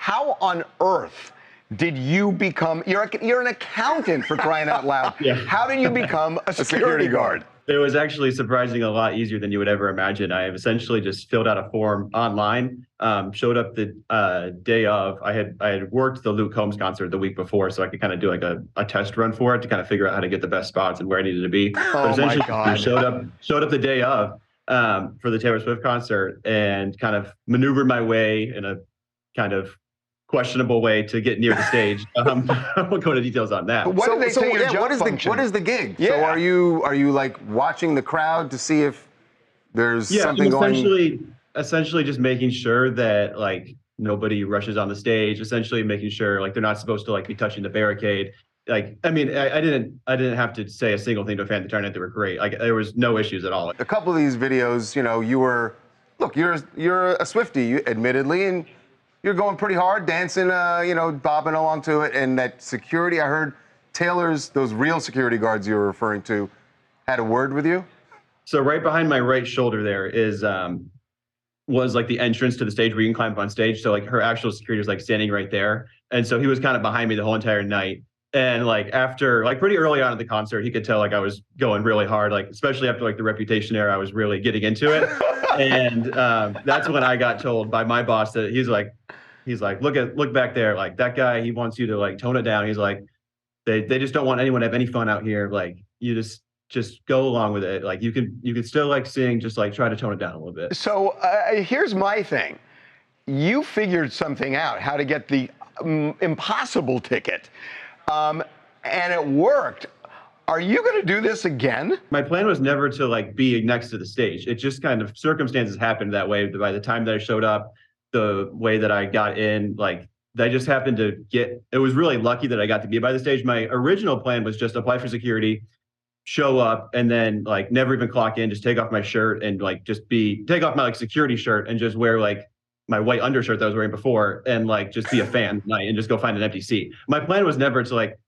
how on earth did you become, you're an accountant for crying out loud. Yeah. How did you become a security guard? It was actually surprisingly a lot easier than you would ever imagine. I have essentially just filled out a form online, showed up the day of. I had worked the Luke Combs concert the week before, so I could kind of do like a test run for it to kind of figure out how to get the best spots and where I needed to be. But essentially, showed up the day of for the Taylor Swift concert and kind of maneuvered my way in a kind of questionable way to get near the stage. I won't go into details on that. But what did they say your job function? What is the gig? Yeah. So are you like watching the crowd to see if there's something going? Essentially just making sure that like nobody rushes on the stage, essentially making sure like they're not supposed to like be touching the barricade. Like, I mean, I didn't have to say a single thing to a fan to turn out they were great. Like there was no issues at all. A couple of these videos, you know, you're a Swiftie, admittedly, and you're going pretty hard, dancing, you know, bobbing along to it. And that security, I heard those real security guards you were referring to, had a word with you? So right behind my right shoulder there was like the entrance to the stage where you can climb up on stage. So like her actual security was like standing right there. And so he was kind of behind me the whole entire night. And like after, like pretty early on in the concert, he could tell like I was going really hard, like especially after like the Reputation era, I was really getting into it. And that's when I got told by my boss that he's like, look back there, like that guy, he wants you to like tone it down. He's like, they just don't want anyone to have any fun out here. Like you just go along with it. Like you can still like sing, just like try to tone it down a little bit. So here's my thing. You figured something out, how to get the impossible ticket. And it worked. Are you going to do this again? My plan was never to like be next to the stage. It just kind of circumstances happened that way. By the time that I showed up, the way that I got in, like I just happened to it was really lucky that I got to be by the stage. My original plan was just apply for security, show up, and then like never even clock in, just take off my shirt and like take off my like security shirt and just wear like my white undershirt that I was wearing before and like just be a fan and just go find an empty seat. My plan was never to like,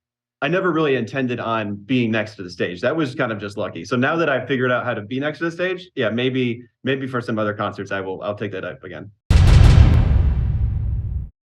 I never really intended on being next to the stage. That was kind of just lucky. So now that I've figured out how to be next to the stage, yeah, maybe for some other concerts I'll take that up again.